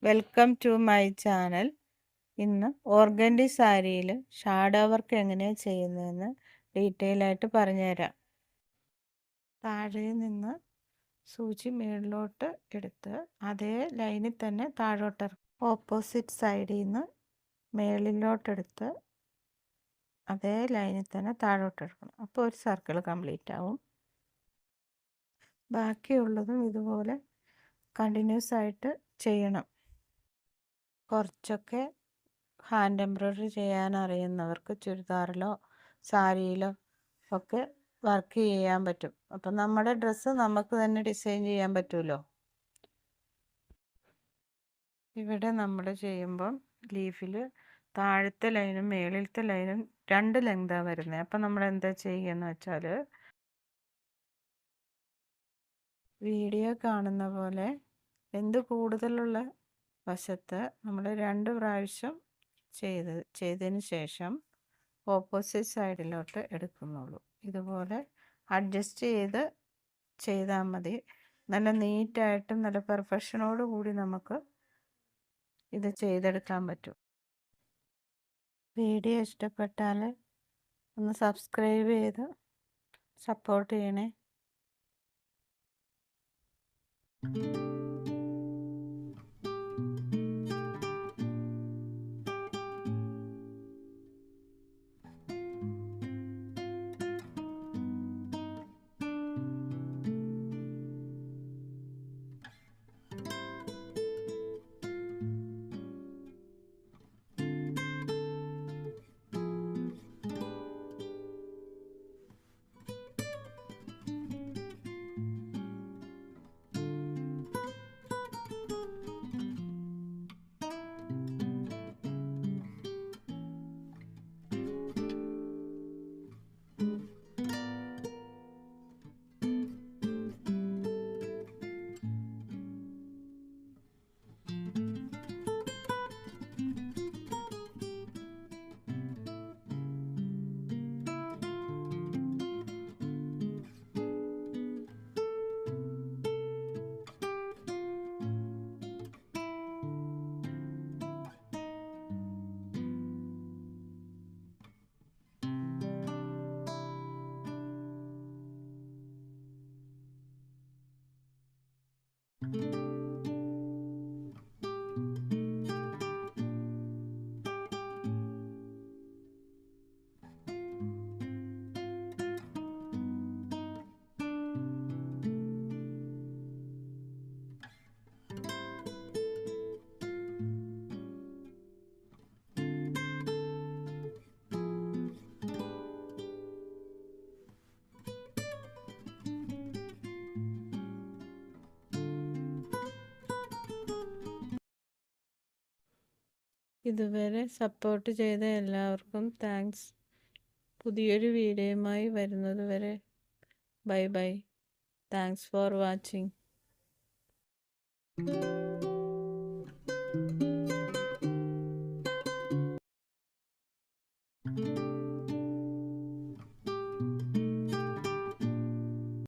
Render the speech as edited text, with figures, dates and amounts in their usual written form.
Welcome to my channel. ഇന്ന് organdy സാരിയിൽ shadow work എങ്ങനെയാണ് ചെയ്യുന്നതെന്ന് ഡീറ്റെയിൽ ആയിട്ട് പറഞ്ഞുതരാം. താഴെ നിന്ന് സൂചി മേളിലോട്ട് എടുത്ത് അതേ ലൈനിൽ തന്നെ താഴോട്ട് ഓപ്പോസിറ്റ് സൈഡിൽ നിന്ന് മേളിലോട്ടെടുത്ത് അതേ ലൈനിൽ തന്നെ താഴോട്ട് എടുക്കണം. അപ്പോൾ ഒരു സർക്കിൾ കംപ്ലീറ്റ് ആവും. ബാക്കിയുള്ളതും ഇതുപോലെ കണ്ടിന്യൂസ് ആയിട്ട് ചെയ്യണം. കുറച്ചൊക്കെ ഹാൻഡ് എംബ്രോയ്ഡറി ചെയ്യാൻ അറിയുന്നവർക്ക് ചുരിദാറിലോ സാരിയിലോ ഒക്കെ വർക്ക് ചെയ്യാൻ പറ്റും. അപ്പം നമ്മുടെ ഡ്രസ്സ് നമുക്ക് തന്നെ ഡിസൈൻ ചെയ്യാൻ പറ്റുമല്ലോ. ഇവിടെ നമ്മൾ ചെയ്യുമ്പം ലീഫിൽ താഴത്തെ ലൈനും മേളിലത്തെ ലൈനും 2 ലെങ്താണ് വരുന്നത്. അപ്പം നമ്മൾ എന്താ ചെയ്യുകയെന്ന് വെച്ചാൽ വീഡിയോ കാണുന്ന പോലെ ലെന്ത് കൂടുതലുള്ള വശത്ത് നമ്മൾ 2 പ്രാവശ്യം ചെയ്തതിന് ശേഷം ഓപ്പോസിറ്റ് സൈഡിലോട്ട് എടുക്കുന്നുള്ളൂ. ഇതുപോലെ അഡ്ജസ്റ്റ് ചെയ്താൽ മതി. നല്ല നീറ്റായിട്ടും നല്ല പെർഫെക്ഷനോട് കൂടി നമുക്ക് ഇത് ചെയ്തെടുക്കാൻ പറ്റും. വീഡിയോ ഇഷ്ടപ്പെട്ടാൽ ഒന്ന് സബ്സ്ക്രൈബ് ചെയ്ത് സപ്പോർട്ട് ചെയ്യണേ. ഇതുവരെ സപ്പോർട്ട് ചെയ്ത എല്ലാവർക്കും താങ്ക്സ്. പുതിയൊരു വീഡിയോയുമായി വരുന്നത് വരെ bye bye. Thanks for watching.